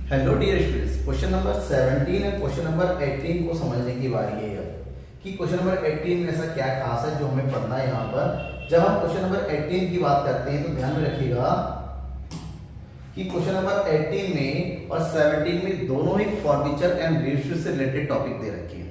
Hello dear students, question number 17 और question number 18 को समझने की बारी है कि क्वेश्चन नंबर 18 में ऐसा क्या खास है जो हमें पढ़ना है। यहाँ पर जब हम क्वेश्चन नंबर 18 की बात करते हैं तो ध्यान में रखिएगा कि क्वेश्चन नंबर 18 में और 17 में दोनों ही फॉर्मेचर एंड रेशियो से रिलेटेड टॉपिक दे रखे हैं।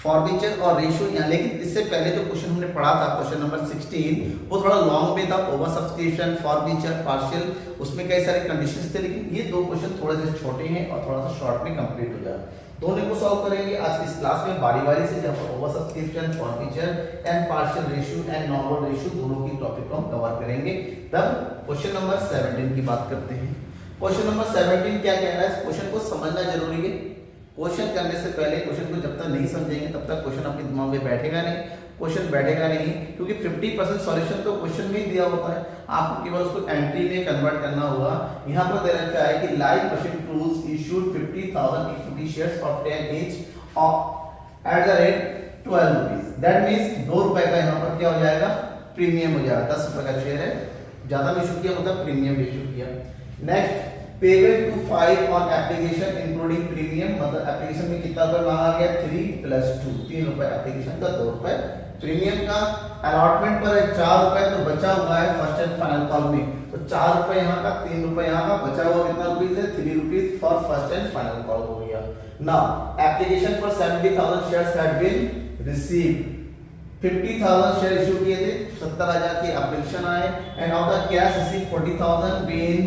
फॉर्मेचर और रेशियो यहाँ, लेकिन इससे पहले जो क्वेश्चन हमने पढ़ा था क्वेश्चन नंबर 16 वो थोड़ा लॉन्ग में था। ओवर सब्सक्रिप्शन, फॉर्मेचर, पार्शियल, उसमें कई सारे कंडीशंस थे, लेकिन ये दो क्वेश्चन थोड़े से छोटे हैं और थोड़ा सा शॉर्ट में कंप्लीट हो जाए। दोनों को सॉल्व करेंगे आज इस क्लास में बारी बारी से, जब over subscription, forfeiture and partial ratio and normal ratio दोनों की टॉपिक को हम कवर करेंगे। तब क्वेश्चन नंबर 17 की बात करते हैं। क्वेश्चन नंबर 17 क्या कह रहा है, इस क्वेश्चन को समझना जरूरी है। क्वेश्चन करने से पहले क्वेश्चन को जब तक नहीं समझेंगे तब तक क्वेश्चन अपने दिमाग में बैठेगा नहीं, क्वेश्चन बैठेगा नहीं, क्योंकि 50% सॉल्यूशन तो क्वेश्चन में ही दिया होता है, आपको केवल उसको एंट्री में कन्वर्ट करना होगा। यहाँ पर दे रखा है कि live machine tools issued 50,000 equity shares of 10 each eight the rate 12 rupees. That means 2 रुपए का यहाँ पर क्या हो जाएगा, प्रीमियम हो जाएगा। 10 रुपए का शेयर है, ज्यादा में इशू किया मतलब प्रीमियम इशू किया। Next, payment to 5 on application including premium, मतलब एप्लीकेशन में कितना रुपए मांगा गया, 3 + 2, 3 रुपए एप्लीकेशन का, 2 रुपए प्रीमियम का। अलॉटमेंट पर है 4 रुपए, तो बचा हुआ है फर्स्ट एंड फाइनल कॉल में, तो 4 रुपए यहाँ का, 3 रुपए यहाँ का, बचा हुआ कितना रुपीस है, 3 rupees for first and final call हो गया। Now application for 70,000 shares had been received, 50,000 share issue किए थे, 70,000 की एप्लीकेशन आए, and of the cash receive 40,000 been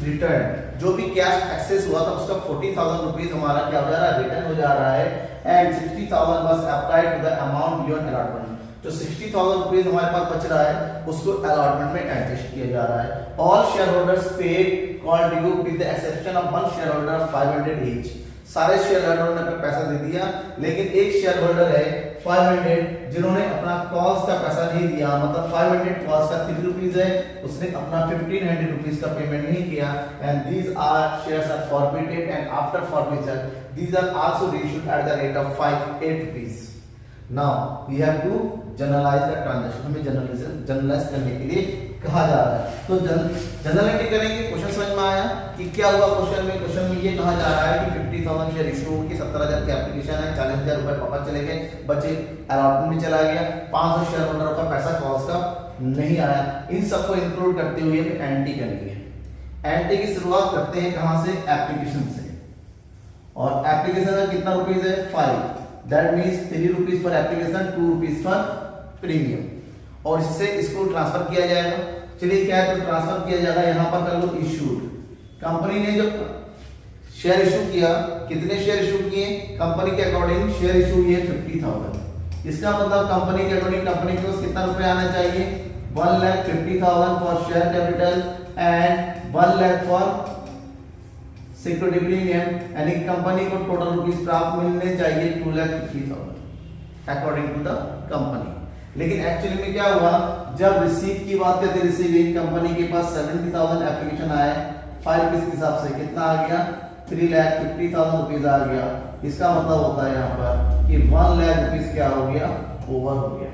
return. जो भी कैश एक्सेस हुआ था उसका 40,000 रुपीस हमारा क्या हो जा रहा है, रिटर्न हो जा रहा है। And 60,000 was applied to the amount beyond allotment, जो 60,000 रुपीस हमारे पास बच रहा है उसको अलॉटमेंट में एडजस्ट किया जा रहा है। All share holders paid call due with the exception of one share holder 500 each. सारे शेयर होल्डर ने अपना पैसा दे दिया, लेकिन एक शेयर होल्डर है 500 जिन्होंने अपना कॉल्स का पैसा नहीं दिया, मतलब 500 कॉल्स का 3 रुपीस है, उसने अपना 1500 रुपीस का पेमेंट नहीं किया। And these are shares are forfeited and after forfeiture these are also reissued at the rate of 8 rupees. Now we have to generalise the transaction, हमें जनरलाइज करने के लिए कहा जा रहा है। तो जनरलाइज करेंगे, क्वेश्चन समझ में आया कि क्या हुआ क्वेश्चन में। क्वेश्चन में ये कहा जा रहा है कि 50,000 शेयर इशू की 70,000 की एप्लीकेशन है, 40,000 रुपए पापा चले गए, बचे अलॉटमेंट में चला गया, 500 शेयर होल्डर का पैसा कॉल्स का नहीं आया। इन सबको इंक्लूड करते हुए हमें एंट्री करनी है। एंट्री की शुरुआत करते हैं कहां से, एप्लीकेशन से, और एप्लीकेशन का कितना रुपीस है, 5। That means 3 rupees for application, 2 rupees for premium, और इससे इसको ट्रांसफर किया जाएगा। चलिए क्या है, तो ट्रांसफर किया जाएगा, यहां पर कर लो इशूड। कंपनी ने जो शेयर इशू किया, कितने शेयर इशू किए, कंपनी के अकॉर्डिंग शेयर इशू किए 50,000। इसका मतलब कंपनी के अकॉर्डिंग कंपनी के पास कितना रुपए आना चाहिए, 1,50,000 for share capital and 1 lakh for security premium, यानी कंपनी को टोटल रुपीस प्राप्त मिलने चाहिए 2,50,000 अकॉर्डिंग टू द कंपनी। लेकिन एक्चुअली में क्या हुआ, जब रिसीव की बात करते, रिसीविंग कंपनी के पास 70,000 एप्लीकेशन आए, 5 रुपीस के हिसाब से कितना आ गया, 3,50,000 रुपीस आ गया। इसका मतलब होता है यहाँ पर कि 1 लाख रुपीस क्या हो गया, ओवर हो गया।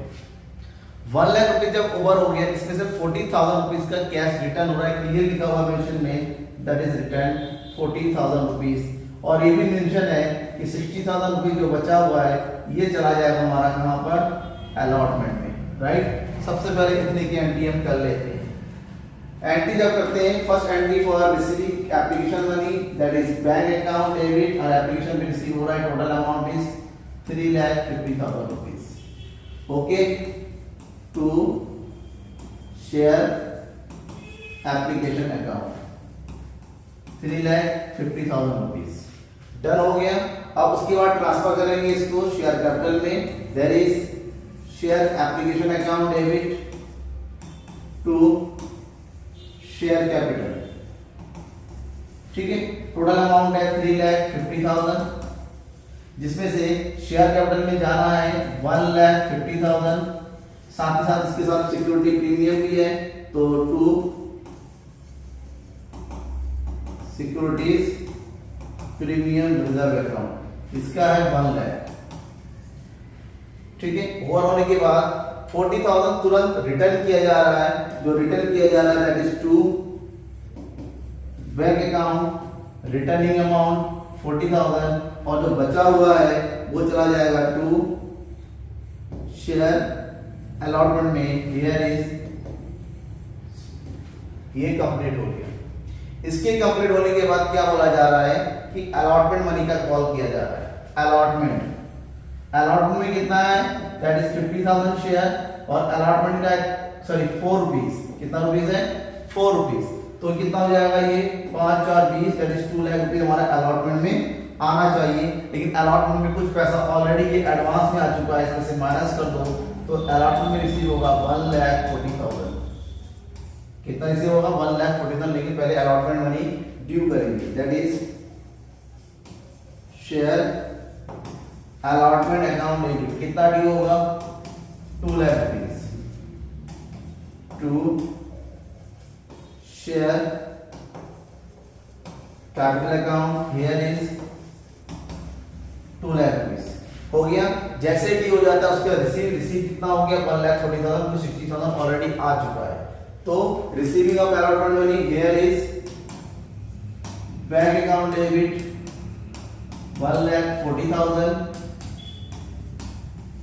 1 लाख रुपीस जब ओवर हो गया, इसमें से 40,000 रुपीस का कैश रिटर्न हो रहा है, क्लियर लिखा हुआ मेंशन में, दैट इज रिटर्न 40,000 रुपीस। और ये भी मेंशन है कि 60,000 रुपीस जो बचा हुआ है ये चला जाएगा हमारा कहां पर, अलॉटमेंट में, राइट। सबसे पहले इतने की एंट्री हम कर लेते हैं। एंट्री जब करते हैं, first entry for receiving application money, that is bank account debit, और एप्लीकेशन में रिसीव हो रहा है, total amount is 3,50,000 rupees. Okay, to share application account 3,50,000 rupees done हो गया। अब उसके बाद ट्रांसफर करेंगे इसको शेयर कैपिटल में, there is share application account debit to share capital, ठीक है। टोटल अमाउंट है 3,50,000, जिसमें से शेयर कैपिटल में जाना है 1,50,000, साथ ही साथ इसके साथ सिक्योरिटी प्रीमियम भी है, तो 2 सिक्योरिटीज प्रीमियम रिजर्व अकाउंट, इसका है 1 लाख, ठीक है। ओवर होने के बाद 40,000 तुरंत रिटर्न किया जा रहा है, जो रिटर्न किया जा रहा है that is to bank account returning amount 40,000 और जो बचा हुआ है वो चला जाएगा टू शेयर अलॉटमेंट में। हियर इज, ये कंप्लीट हो गया। इसके कंप्लीट होने के बाद क्या बोला जा रहा है कि अलॉटमेंट मनी का कॉल किया जा रहा है। अलॉटमेंट में कितना है, दैट इज 50,000 शेयर और अलॉटमेंट का सॉरी 4 रुपीज, कितना रुपीज है 4 रुपीज, तो कितना हो जाएगा ये 5 4 20 दैट इज 2 लाख रुपए हमारा अलॉटमेंट में आना चाहिए। लेकिन अलॉटमेंट में कुछ पैसा ऑलरेडी ये एडवांस में आ चुका है, इसमें से माइनस कर दो तो अलॉटमेंट में रिसीव होगा 1,40,000। कितना रिसीव होगा 1,40,000, लेकिन पहले अलॉटमेंट मनी ड्यू करेंगे, that is share allotment account debit. कितना ड्यू होगा 2 lakh rupees to share capital account, here is 2 lakh rupees. हो गया। जैसे ही हो जाता है उसके रिसीव कितना हो गया 1,40,000, तो 60,000 ऑलरेडी आ चुका है। तो receiving of allotment money, here is bank account debit 1,40,000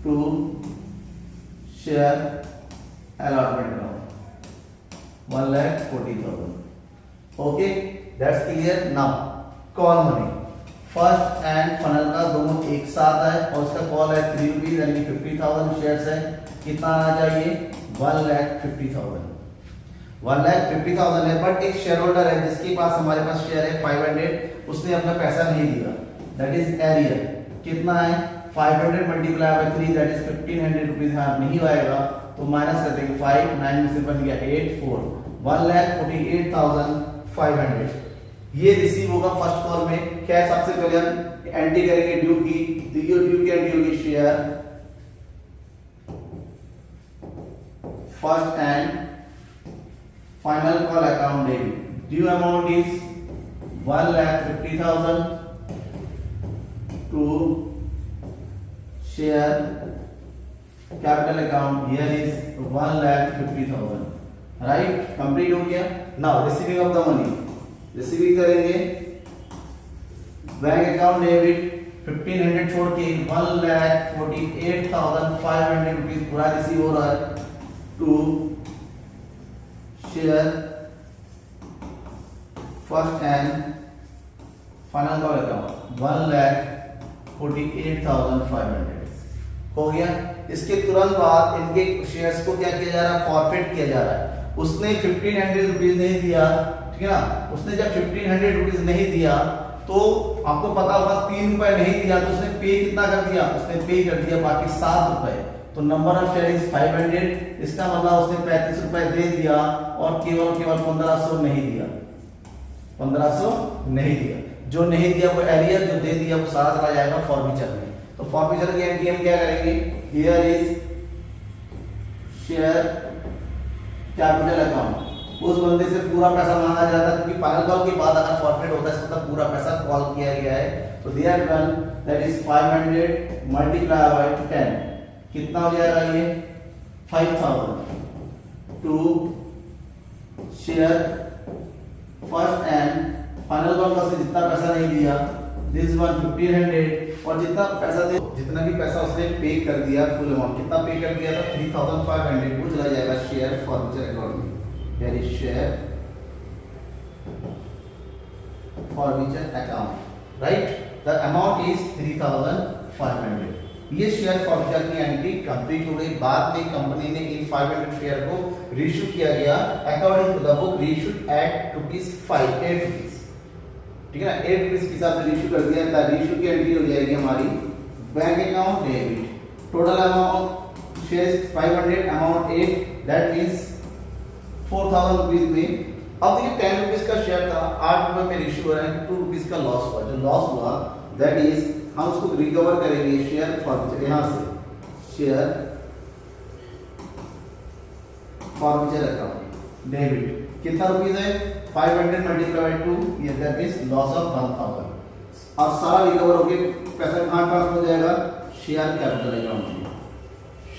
to share allotment account 1,40,000। Okay, that's clear. Now call money, first and final का दोनों एक साथ है और उसका कॉल है 3 रुपीज यानी 50,000 शेयर्स है। कितना आना चाहिए 1,50,000। 1,50,000 है, बट एक शेयर होल्डर है जिसके पास हमारे पास शेयर है 500, उसने अपना पैसा नहीं दिया, दैट इज एरियर। कितना है 500 multiply bye 3 that is 1,500 rupees. हाँ नहीं आएगा तो माइनस कर देंगे 5, 9 में से बन गया 8, 4 1,48,500 ये रिसीव होगा फर्स्ट कॉल में। क्या सबसे पहले हम एंट्री करेंगे ड्यू की, ड्यू की एंट्री होगी share first and final call account debit. Due amount is 1,50,000 to share capital account, here is 1,50,000। Right, complete हो गया। Now receiving of the money, receiving करेंगे बैंक अकाउंट डेबिट 1,500 छोड़ के 1,48,500 rupees पूरा receive हो रहा है to share first and final call account 1,48,500 हो गया। इसके तुरंत बाद इनके शेयर्स को क्या किया जा रहा है, फॉरफिट किया जा रहा है। उसने 1,500 रुपीज नहीं दिया, ठीक है ना, उसने जब 1,500 रुपीज नहीं दिया तो आपको पता होगा 3 रुपए नहीं दिया तो उसने पे कितना कर दिया, उसने पे कर दिया बाकी 7 रुपए, तो नंबर ऑफ शेयर इज 500। इसका मतलब उसने 35 रुपए दे दिया और केवल 1500 नहीं दिया, 1500 नहीं दिया। जो नहीं दिया वो एरियर, जो दे दिया वो सारा चला जाएगा फॉर्फिचर में। तो फॉर्फिचर की एंट्री हम क्या करेंगे, here is share capital account. उस बंदे से पूरा पैसा मांगा जाता है क्योंकि फाइनल कॉल के बाद अगर फॉरफिट होता है इसका मतलब पूरा पैसा कॉल किया गया है। तो there done, that is 500 multiply by 10, कितना हो जाएगा ये 5,000 to share first and final call का जितना पैसा नहीं दिया दिस वन 1,500 और जितना पैसा दे, जितना भी पैसा उसने पे कर दिया फुल अमाउंट, कितना पे कर दिया था 3,500, वो चला जाएगा शेयर फॉर्फिचर अकाउंट में। There is share forfeiture account, right? The amount is 3,500. ये शेयर फॉर्फिचर की एंट्री कंप्लीट हो गई। बाद में कंपनी ने इन 500 शेयर को रीइश्यू किया गया according to the book reissued at ₹8, ठीक है ना, 8 रुपीस के हिसाब से रीइश्यू कर दिया था। रीइश्यू की एंट्री हो जाएगी हमारी bank account debit, total amount shares 500, amount 8, that means 4,000 rupees में। अब देखिए 10 रुपीज का शेयर था, 8 रुपए में रीइश्यू हो रहा है, 2 रुपीज का लॉस हुआ। जो लॉस हुआ दैट इज हम उसको रिकवर करेंगे शेयर फॉर्फिचर, यहां से शेयर फॉर्फिचर अकाउंट डेबिट कितना रुपीज है 500 मल्टीप्लाई बाय 2, ये दैट इज लॉस ऑफ 1,000। और सारा रिकवर होके पैसा कहां ट्रांसफर हो जाएगा, शेयर कैपिटल अकाउंट में।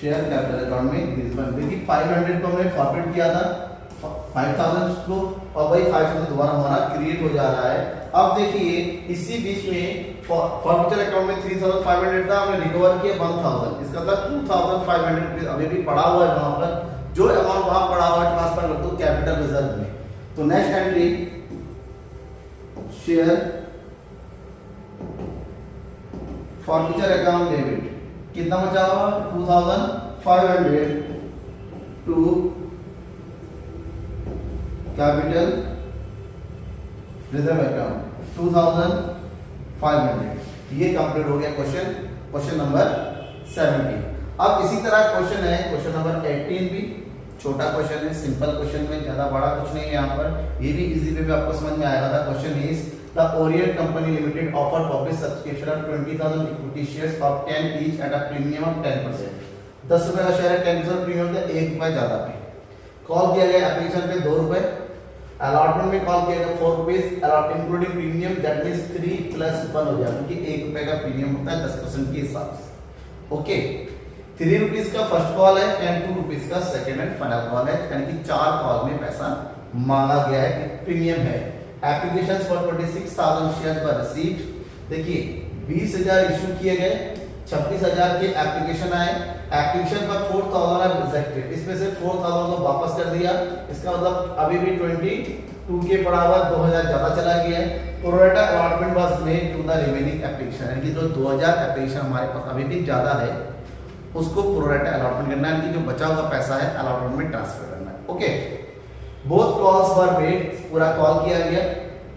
शेयर कैपिटल अकाउंट में दिस वन, देखिए 500 को हमने फॉरफिट किया था, 5000 को, और भाई 5000 दोबारा हमारा क्रिएट हो जा रहा है। अब देखिए इसी बीच में फॉर्मूला अकाउंट में 3500 था, हमने रिकवर किया 1000, इसका मतलब 2500 अभी भी पड़ा हुआ है वहां पर। जो अमाउंट वहां पड़ा हुआ है ट्रांसफर कर दो कैपिटल रिजर्व में। तो next entry share formula account debit, कितना बचा हुआ 2500 टू कैपिटल रिजर्व अकाउंट 2500। ये कंप्लीट हो गया क्वेश्चन नंबर 17। अब इसी तरह क्वेश्चन है क्वेश्चन नंबर 18 भी छोटा क्वेश्चन है, सिंपल क्वेश्चन में ज्यादा बड़ा कुछ नहीं है यहाँ पर, ये भी इजी वे में आपको समझ में आएगा। था question is the Orient company limited offer public subscription of 20,000 equity shares of 10 each at a premium of 10%। 10 रुपए का शेयर है, 10% प्रीमियम था, 1 रुपए ज्यादा पे। कॉल किया गया एप्लीकेशन पे 2 रुपए, अलॉटमेंट में कॉल किया गया 4 rupees, allot including premium, that means 3 plus 1 हो जाएगा क्योंकि 1 रुपए का प्रीमियम होता है 10% के हिसाब से। ओके, 3 रुपीस का फर्स्ट कॉल है एंड 2 रुपीस का सेकंड एंड फाइनल कॉल है, यानी कि 4 कॉल में पैसा मांगा गया है, प्रीमियम है। Applications for 26,000 shares were received. देखिए 20,000 इशू किए गए, 26,000 के एप्लीकेशन आए, एप्लीकेशन पर 4,000 आर रिजेक्टेड, इसमें से 4,000 को वापस कर दिया। इसका मतलब अभी भी 22 के पड़ा हुआ 2,000 ज्यादा चला गया है। Pro rata allotment was made to the remaining application, यानी कि जो 2,000 एप्लीकेशन हमारे पास अभी भी ज्यादा है उसको प्रोरेटा अलॉटमेंट करना है, यानी कि जो बचा हुआ पैसा है अलॉटमेंट में ट्रांसफर करना है। Okay, both calls were made, पूरा कॉल किया गया।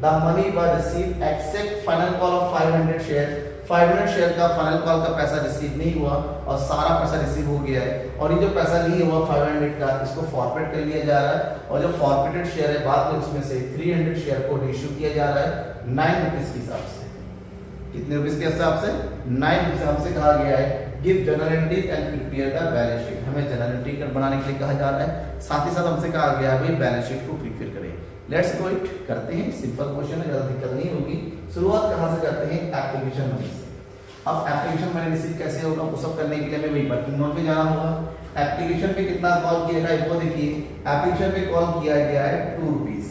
The money were received accept final call of 500 share, 500 share का फाइनल कॉल का पैसा रिसीव नहीं हुआ और सारा पैसा रिसीव हो गया है। और ये जो पैसा नहीं हुआ 500 का, इसको फॉरफिट कर लिया जा रहा है, और जो फॉरफिटेड शेयर है बाद में उसमें से 300 शेयर को इशू किया जा रहा है 9 रुपीस के हिसाब से। कितने रुपीस के हिसाब से? 9 रुपीस। हमसे कहा गया है give general entry and prepare the balance sheet, हमें जनरल एंट्री बनाने के लिए कहा जा रहा है, साथ ही साथ हमसे कहा गया है भाई बैलेंस शीट को प्रिपेयर करें। लेट्स गो इट, करते हैं। सिंपल क्वेश्चन है, ज्यादा दिक्कत नहीं होगी। शुरुआत कहां से करते हैं? एप्लीकेशन मनी से। अब एप्लीकेशन मनी रिसीव कैसे होगा वो सब करने के लिए हमें वही वर्किंग नोट पे जाना होगा। एप्लीकेशन पे कितना कॉल किया गया वो देखिए, एप्लीकेशन पे कॉल किया गया है 2 रुपीस।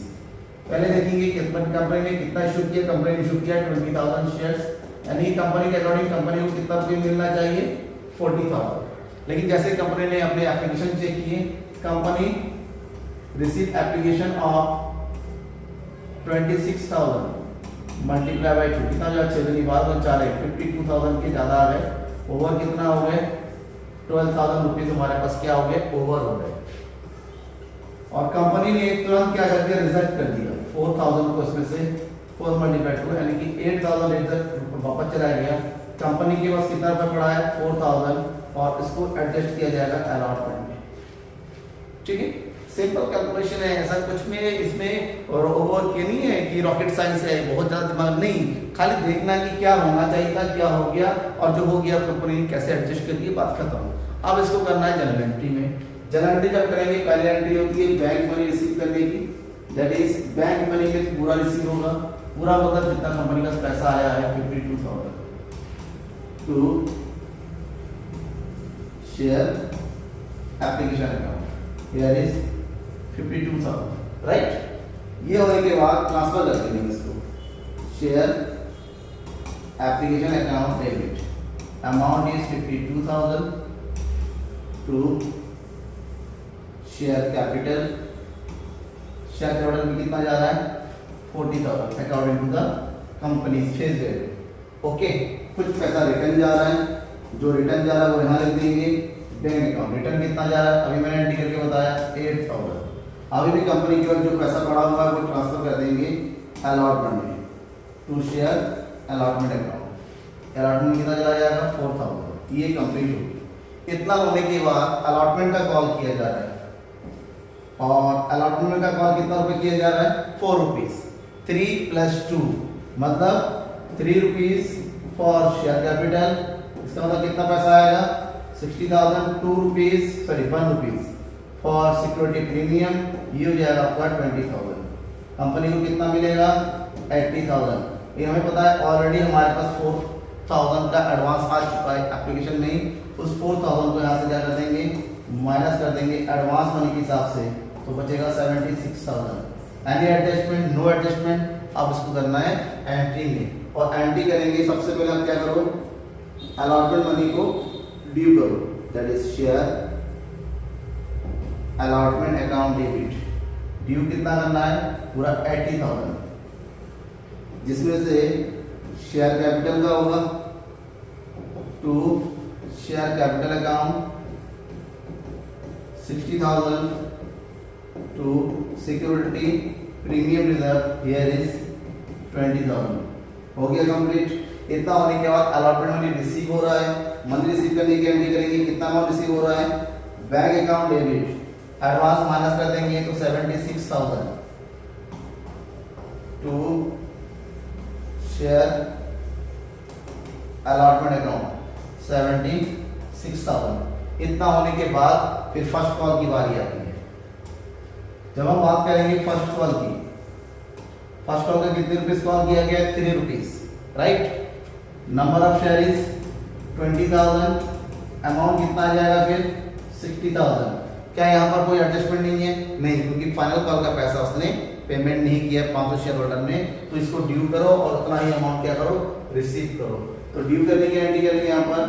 पहले देखेंगे कंपनी ने कितना इशू किया, कंपनी ने इशू किया 20,000 शेयर्स, यानी कंपनी के अकॉर्डिंग कंपनी को कितना रुपये मिलना चाहिए 40,000। लेकिन जैसे कंपनी ने अपने एप्लीकेशन चेक किए, company receive application of 26,000 multiply by 2, कितना जो 6 दिन बाद 52,000 के ज्यादा आ गए। ओवर कितना हो गए 12,000 रुपीज हमारे पास क्या हो गए, ओवर हो गए। और कंपनी ने तुरंत क्या कर दिया, रिजेक्ट कर दिया 4,000 को, इसमें से 4 मल्टीप्लाई 2 यानी कि 8,000 रिजेक्ट वापस चला गया। कंपनी के पास कितना रुपया पड़ा है 4,000, और इसको एडजस्ट किया जाएगा अलॉटमेंट में। ठीक है, सिंपल कैलकुलेशन है, ऐसा कुछ में इसमें और ओवर के नहीं है कि रॉकेट साइंस है, बहुत ज्यादा दिमाग नहीं, खाली देखना कि क्या होना चाहिए था, क्या हो गया, और जो हो गया कंपनी ने कैसे एडजस्ट कर दिया, बात खत्म। अब इसको करना है जनरल एंट्री में। जनरल एंट्री जब करेंगे, पहले एंट्री होती है बैंक मनी रिसीव करने की, दैट इज बैंक मनी में पूरा रिसीव होगा, पूरा मतलब जितना कंपनी का पैसा आया है 52,000 to share application account, here is 52,000, right. ये होने के बाद ट्रांसफर कर देंगे इसको, share application account debit, amount is 52,000 to share capital, share capital में कितना जा रहा है 40,000 according to the company face value. Okay, कुछ पैसा रिटर्न जा रहा है, जो रिटर्न जा रहा है वो यहाँ लिख देंगे बैंक अकाउंट। रिटर्न कितना जा रहा है अभी मैंने एंट्री करके बताया 8,000। अभी भी कंपनी के पास जो पैसा पड़ा हुआ है वो ट्रांसफर कर देंगे अलॉटमेंट में, to share allotment account. Allotment कितना चला जाएगा 4,000। ये कंप्लीट होगी। इतना होने के बाद अलॉटमेंट का कॉल किया जा रहा है, और अलॉटमेंट का कॉल कितना रुपए किया जा रहा है 4 रुपीज। 3 प्लस 2 मतलब 3 रुपीज फॉर शेयर कैपिटल, इसका मतलब कितना पैसा आएगा 60,000। 2 rupees sorry 1 rupees for security premium, ये हो जाएगा आपका 20,000। कंपनी को कितना मिलेगा 80,000। ये हमें पता है ऑलरेडी हमारे पास 4,000 का एडवांस आ चुका है एप्लीकेशन में ही, उस 4,000 को यहाँ से क्या कर देंगे माइनस कर देंगे एडवांस मनी के हिसाब से, तो बचेगा 76,000। एनी एडजस्टमेंट, नो एडजस्टमेंट, अब इसको करना है एंट्री में, और एंट्री करेंगे सबसे पहले आप क्या करो, अलॉटमेंट मनी को ड्यू करो, that is share allotment account debit. Due कितना करना है, पूरा 80,000, जिसमें से शेयर कैपिटल का होगा to share capital account 60,000 to security premium reserve here is 20,000। हो गया कंप्लीट। इतना होने के बाद अलॉटमेंट मनी रिसीव हो रहा है, मनी रिसीव करने की एंट्री करेंगे, कितना अमाउंट रिसीव हो रहा है, bank account debit, advance minus कर देंगे तो 76,000 टू शेयर अलॉटमेंट अकाउंट 76,000। इतना होने के बाद फिर फर्स्ट कॉल की बारी आती है। जब हम बात करेंगे फर्स्ट कॉल की, फर्स्ट कॉल का कितने रुपीस कॉल किया गया है, 3 rupees, right. Number of share is 20,000, amount कितना आ जाएगा फिर 60,000। क्या यहाँ पर कोई एडजस्टमेंट नहीं है, नहीं, क्योंकि फाइनल कॉल का पैसा उसने पेमेंट नहीं किया 500 शेयर होल्डर में, तो इसको ड्यू करो और उतना ही अमाउंट क्या करो, रिसीव करो। तो ड्यू करने की एंट्री करेंगे यहाँ पर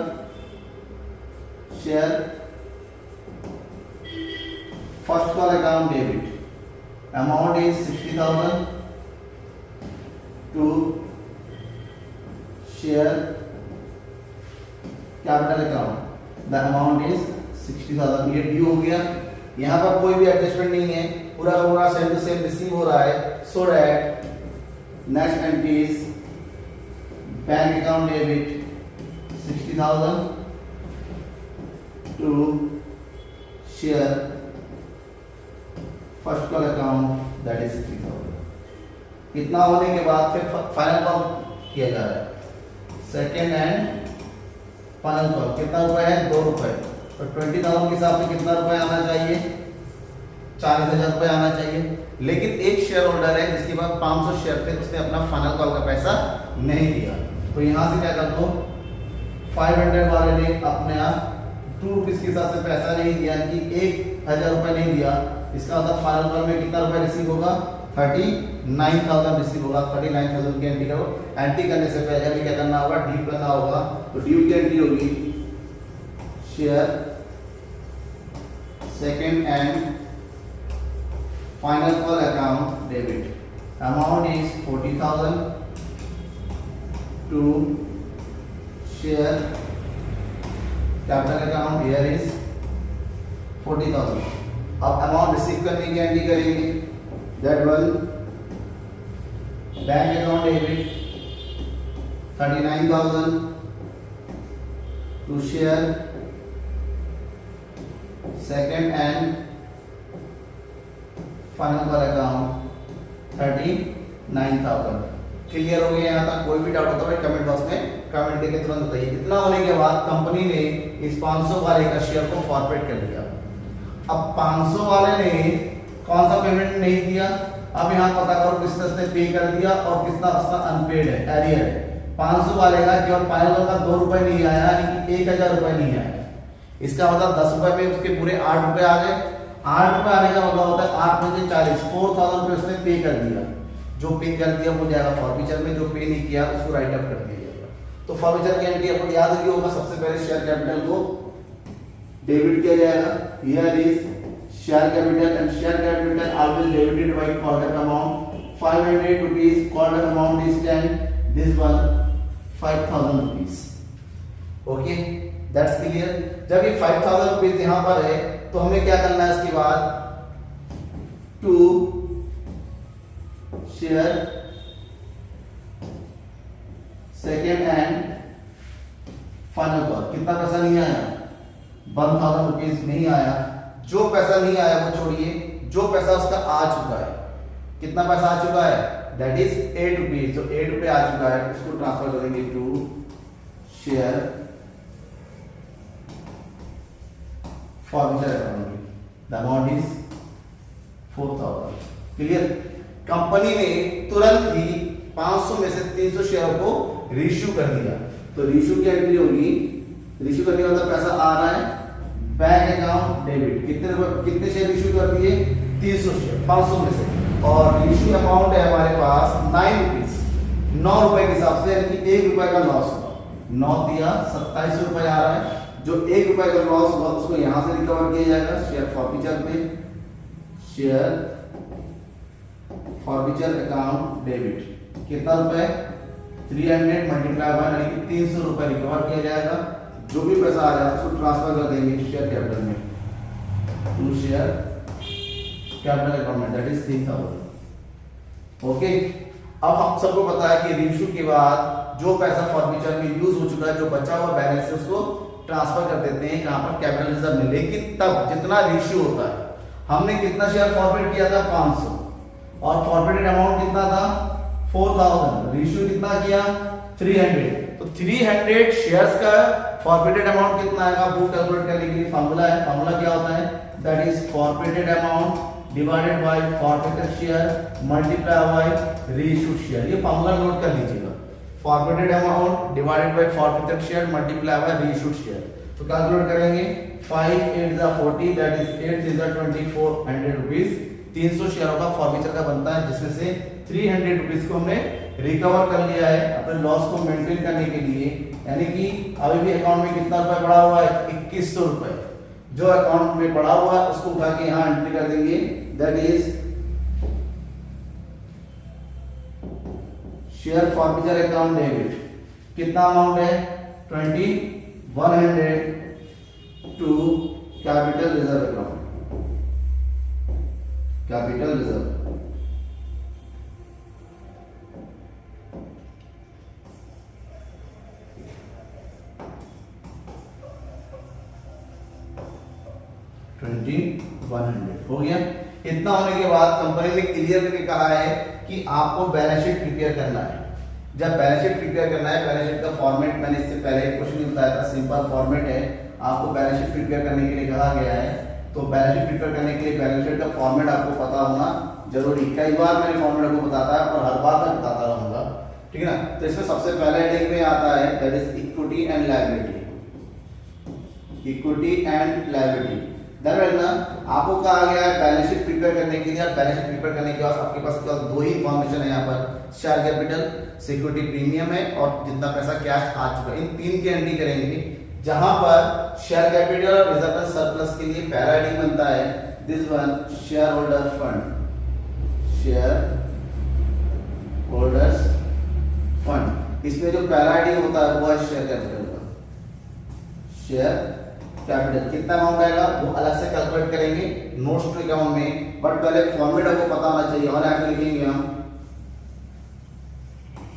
share first call account debit, amount is 60,000 to share capital account, the amount is 60,000। ये ड्यू हो गया। यहाँ पर कोई भी एडजस्टमेंट नहीं है, पूरा का पूरा सेम टू सेम रिसीव हो रहा है। So that next entry is bank account debit 60,000 to share first call account that is 60,000। इतना होने के बाद फिर फाइनल कॉल किया जा रहा है, सेकेंड एंड फाइनल कॉल। कितना रुपए है, 2 रुपए। तो 20,000 के हिसाब से कितना रुपए आना चाहिए, 40,000 रुपए आना चाहिए। लेकिन एक शेयर होल्डर है जिसके पास 500 शेयर थे, उसने अपना फाइनल कॉल का पैसा नहीं दिया, तो यहाँ से क्या कर दो, 500 वाले ने अपने आप 2 रुपीस के हिसाब से पैसा नहीं दिया, कि 1,000 रुपए नहीं दिया, इसका मतलब फाइनल कॉल में कितना रुपए रिसीव होगा, 39,000 रिसीव होगा। 39,000 की एंट्री करो। एंट्री करने से पहले हमें क्या करना होगा, ड्यू करना होगा। तो ड्यू की एंट्री होगी share second and final call account debit, amount is 40,000 to share capital account here is 40,000। अब अमाउंट रिसीव करने की एंट्री करेंगे, that one bank account debit 39,000 to share second and final call account 39,000। Clear हो गया यहाँ तक? कोई भी डाउट होता है कमेंट बॉक्स में कमेंट करके तुरंत बताइए। इतना होने के बाद कंपनी ने इस 500 वाले का शेयर को फॉरवर्ड कर दिया। अब 500 वाले ने कौन सा पेमेंट नहीं दिया, अब यहाँ पता करो किसने उसने पे कर दिया और कितना उसका अनपेड है, एरियर है। 500 वाले का केवल फाइनल का 2 रुपए नहीं आया, यानी कि 1,000 रुपए नहीं आया। इसका मतलब 10 रुपए में उसके पूरे 8 रुपए आ गए। 8 रुपए आने का मतलब होता है 8 में से 40, 4,000 रुपए उसने पे कर दिया। जो पे कर दिया वो जाएगा फॉरफीचर में, जो पे नहीं किया उसको राइट अप कर दिया जाएगा। तो फॉरफीचर की एंट्री आपको याद रखिए होगा, सबसे पहले शेयर कैपिटल को डेबिट किया जाएगा। Here is share capital and share capital always debited bye quarter amount 500 rupees, quarter amount is 10, this one 5,000 rupees. Okay, that's clear. जब ये 5,000 रुपीस यहाँ पर है तो हमें क्या करना है इसके बाद, to share second and final call. कितना पैसा नहीं आया, 1,000 रुपीस नहीं आया। जो पैसा नहीं आया वो छोड़िए, जो पैसा उसका आ चुका है, कितना पैसा आ चुका है, दैट इज 8 रुपीज। जो 8 रुपए आ चुका है उसको ट्रांसफर करेंगे to share forfeiture account, the amount is 4,000। Clear. Company ने तुरंत ही 500 में से 300 शेयर को रिश्यू कर दिया। तो रिश्यू की एंट्री होगी, रिश्यू करने का मतलब पैसा आ रहा है बैंक अकाउंट डेबिट। कितने शेयर इश्यू कर दिए, 300 शेयर 500 में से, और इशू अमाउंट है हमारे पास 9 रुपीज, 9 रुपए के हिसाब से, यानी कि 1 रुपए का लॉस हुआ। 9 दिया 27 रुपए आ रहा है, जो 1 रुपए का लॉस हुआ उसको यहां से रिकवर किया जाएगा शेयर फॉरफीचर पे, शेयर फॉरफीचर अकाउंट डेबिट। कितना रुपए 300 मल्टीप्लाई बाय, यानी कि 300 रुपए रिकवर किया जाएगा। जो भी पैसा आ जाए उसको ट्रांसफर कर देंगे शेयर कैपिटल में, टू शेयर कैपिटल अकाउंट में, दैट इज 3000। ओके, अब हम सबको पता है कि रिइशू के बाद जो पैसा फॉरफीचर में यूज हो चुका है, जो बचा हुआ बैलेंस है, उसको ट्रांसफर कर देते हैं कहां पर, कैपिटल रिजर्व में। लेकिन तब जितना रिइशू होता है, हमने कितना शेयर फॉरफिट किया था 500, और फॉरफिटेड अमाउंट कितना था 4000, रिइशू कितना किया 300, तो 300 शेयर्स का फॉरफिटेड अमाउंट कितना आएगा वो कैलकुलेट करने के लिए फार्मूला है। फार्मूला क्या होता है, that is forfeited amount divided by forfeited share multiply by reissued share. ये फार्मूला नोट कर लीजिएगा, forfeited amount divided by forfeited share multiply by reissued share. तो कैलकुलेट करेंगे 5 8 40, दैट इज 8 2400 रुपीस। 300 शेयरों का फॉरफीचर का बनता है, जिसमें से 300 रुपीस को हमने रिकवर कर लिया है अपने लॉस को मेंटेन करने के लिए। यानी कि अभी भी अकाउंट में कितना रुपए पड़ा हुआ है 2100 रुपए, जो अकाउंट में पड़ा हुआ है उसको उठा के यहां एंट्री कर देंगे, that is share forfeiture account debit. कितना अमाउंट है 2100 to capital reserve account, capital reserve. हो गया। इतना होने के बाद कंपनी ने क्लियर करके कहा है कि आपको बैलेंस शीट प्रिपेयर करना है। जब बैलेंस शीट प्रिपेयर करना है, बैलेंस शीट का फॉर्मेट मैंने इससे पहले एक क्वेश्चन बताया था, सिंपल फॉर्मेट है। आपको बैलेंस शीट प्रिपेयर करने के लिए कहा गया है, तो बैलेंस शीट प्रिपेयर करने के लिए बैलेंस शीट का फॉर्मेट आपको पता होना जरूरी। कई बार मैंने फॉर्मेट आपको बताता है और हर बार मैं बताता रहूंगा, ठीक है ना। तो इसमें सबसे पहले हेडिंग में आता है that is equity and liability, equity and liability. ना आपको कहा गया है बैलेंस शीट प्रिपेयर करने के लिए, बैलेंस शीट प्रिपेयर करने के बाद आपके पास दो ही इंफॉर्मेशन है यहाँ पर, शेयर कैपिटल, सिक्योरिटी प्रीमियम है और जितना पैसा कैश आ चुका है, इन तीन की एंट्री करेंगे। जहां पर शेयर कैपिटल और रिजर्व सरप्लस के लिए पहला हेडिंग बनता है this one, share holder fund, share holders fund. इसमें जो पहला हेडिंग होता है वो है शेयर कैपिटल का, शेयर कैपिटल। कितना अमाउंट आएगा वो अलग से कैलकुलेट करेंगे नोट्स टू अकाउंट में, बट पहले फॉर्मेट आपको पता होना चाहिए। और आगे लिखेंगे हम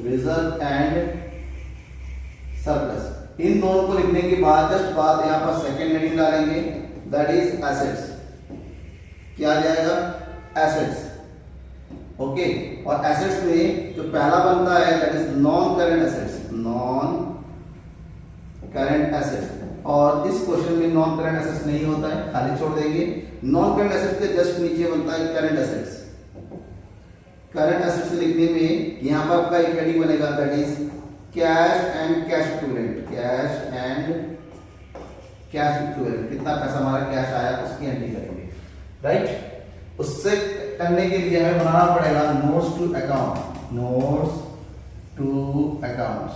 रिजर्व एंड सरप्लस। इन दोनों को लिखने के बाद जस्ट बाद यहां पर सेकंड हेडिंग डालेंगे दैट इज एसेट्स। क्या आ जाएगा एसेट्स, ओके। और एसेट्स में जो पहला बनता है that is non current assets, non current assets. और इस क्वेश्चन में नॉन करंट एसेट्स नहीं होता है, खाली छोड़ देंगे। नॉन करंट एसेट्स के जस्ट नीचे बनता है करंट एसेट्स। करंट एसेट्स लिखने में यहां पर आपका एक हेडिंग बनेगा that is cash and cash equivalent, cash and cash equivalent. कितना पैसा हमारा कैश आया उसकी एंट्री करेंगे, राइट। उससे करने के लिए हमें बनाना पड़ेगा notes to account, notes to accounts.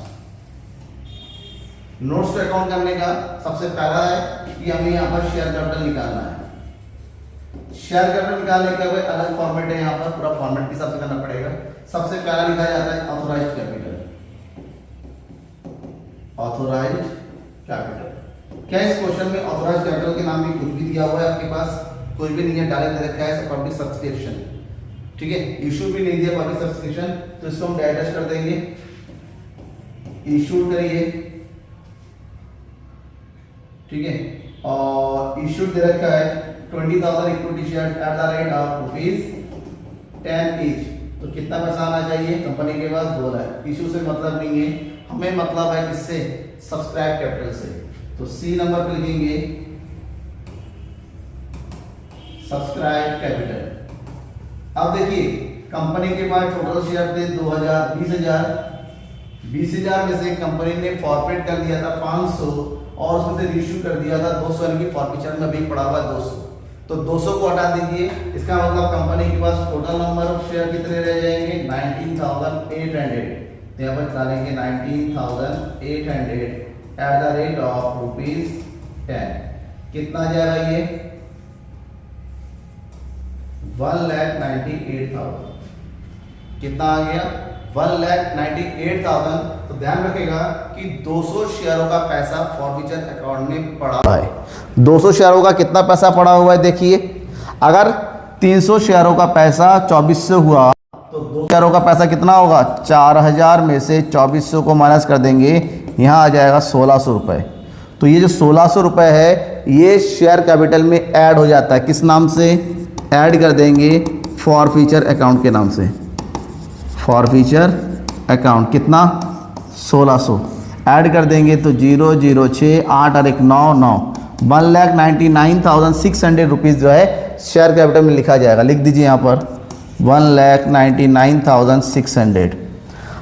Notes to account करने का सबसे पहला है कि हमें यहाँ पर शेयर कैपिटल निकालना है। शेयर कैपिटल निकालने का कोई अलग फॉर्मेट है, यहाँ पर पूरा फॉर्मेट के हिसाब से करना पड़ेगा। सबसे पहला लिखा जाता है ऑथोराइज्ड कैपिटल, ऑथोराइज्ड कैपिटल। क्या इस क्वेश्चन में ऑथोराइज्ड कैपिटल के नाम में कुछ भी दिया हुआ है आपके पास? कुछ भी नहीं है, डायरेक्ट दे रखा है पब्लिक सब्सक्रिप्शन, ठीक है। इशू भी नहीं दिया पब्लिक सब्सक्रिप्शन, तो इसको हम डायरेक्ट कर देंगे, इशू करिए, ठीक है। और इशू दे रखा है 20,000 equity share eight the rate of ₹10 each. तो कितना पैसा आना चाहिए कंपनी के पास? 2 लाख। इशू से मतलब नहीं है, हमें मतलब है किससे? सब्सक्राइब कैपिटल से। तो सी नंबर पे लिखेंगे सब्सक्राइब कैपिटल। अब देखिए कंपनी के पास टोटल शेयर थे 20,000 में से कंपनी ने फॉरफिट कर दिया था 500 और उसमें से रिइश्यू कर दिया था 200, यानी कि फॉरफीचर में भी पड़ा हुआ 200। तो 200 को हटा दीजिए, इसका मतलब कंपनी के पास टोटल नंबर ऑफ शेयर कितने रह जाएंगे 19,800। तो यहाँ पर डालेंगे 19,800 एट द रेट ऑफ ₹10। कितना आ जाएगा ये 1,98,000। कितना आ गया 1,98,000। तो ध्यान रखेगा कि 200 शेयरों का पैसा फॉरफीचर अकाउंट में पड़ा है। 200 शेयरों का कितना पैसा पड़ा हुआ है देखिए, अगर 300 शेयरों का पैसा 2400 हुआ तो 2 शेयरों का पैसा कितना होगा 4000 में से 2400 को माइनस कर देंगे, यहाँ आ जाएगा 1600 रुपये। तो ये जो 1600 रुपये है ये शेयर कैपिटल में ऐड हो जाता है, किस नाम से ऐड कर देंगे फॉरफीचर अकाउंट के नाम से। फॉरफीचर अकाउंट कितना 1600 ऐड कर देंगे तो 006 8 और 1 9 9 1,99,600 रुपीज़ जो है शेयर कैपिटल में लिखा जाएगा। लिख दीजिए यहाँ पर 1,99,600।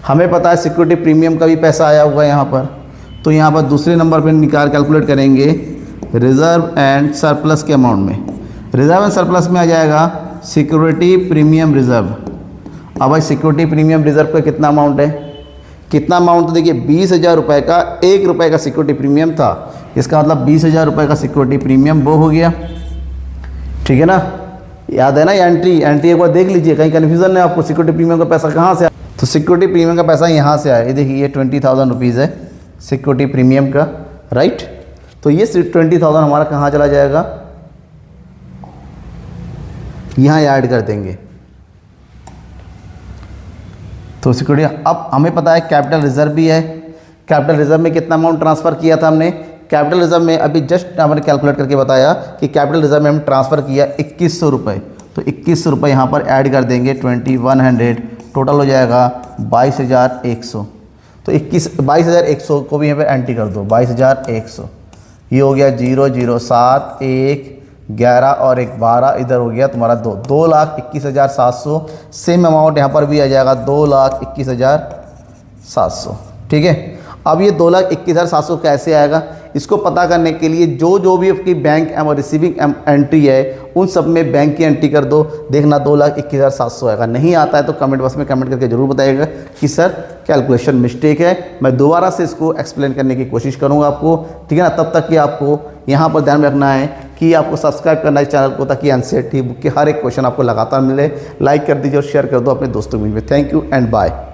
हमें पता है सिक्योरिटी प्रीमियम का भी पैसा आया हुआ है यहाँ पर, तो यहाँ पर दूसरे नंबर पर निकाल कैलकुलेट करेंगे रिजर्व एंड सरप्लस के अमाउंट में। रिजर्व एंड सरप्लस में आ जाएगा सिक्योरिटी प्रीमियम रिजर्व। अब भाई सिक्योरिटी प्रीमियम रिजर्व का कितना अमाउंट है, कितना अमाउंट तो देखिए 20,000 रुपये का 1 रुपये का सिक्योरिटी प्रीमियम था, इसका मतलब 20,000 रुपये का सिक्योरिटी प्रीमियम वो हो गया। ठीक है ना, याद है ना एंट्री एक बार देख लीजिए, कहीं कन्फ्यूजन है आपको सिक्योरिटी प्रीमियम का पैसा कहाँ से आया। तो सिक्योरिटी प्रीमियम का पैसा यहाँ से आया, ये देखिए ये 20,000 रुपीज़ है सिक्योरिटी प्रीमियम का, राइट। तो ये 20,000 हमारा कहाँ चला जाएगा, यहाँ ऐड कर देंगे। तो सिक्योरिटी, अब हमें पता है कैपिटल रिजर्व भी है। कैपिटल रिजर्व में कितना अमाउंट ट्रांसफ़र किया था हमने, कैपिटल रिजर्व में अभी जस्ट हमने कैलकुलेट करके बताया कि कैपिटल रिजर्व में हम ट्रांसफ़र किया 2100 रुपये। तो 2100 रुपये यहाँ पर ऐड कर देंगे 2100, टोटल हो जाएगा 22,100। तो 22,100 को भी यहाँ पर एंट्री कर दो 22,100। ये हो गया 007 1 11 और 1 12, इधर हो गया तुम्हारा 2,21,700। सेम अमाउंट यहाँ पर भी आ जाएगा 2,21,700। ठीक है, अब ये 2,21,700 कैसे आएगा, इसको पता करने के लिए जो भी आपकी बैंक और रिसीविंग एंट्री है उन सब में बैंक की एंट्री कर दो, देखना 2,21,700 आएगा। नहीं आता है तो कमेंट बॉक्स में कमेंट करके ज़रूर बताइएगा कि सर कैलकुलेशन मिस्टेक है। मैं दोबारा से इसको एक्सप्लेन करने की कोशिश करूँगा आपको, ठीक है ना। तब तक कि आपको यहाँ पर ध्यान रखना है कि आपको सब्सक्राइब करना है चैनल को, ताकि एनसीईआरटी बुक के हर एक क्वेश्चन आपको लगातार मिले। लाइक कर दीजिए और शेयर कर दो अपने दोस्तों में। Thank you and bye.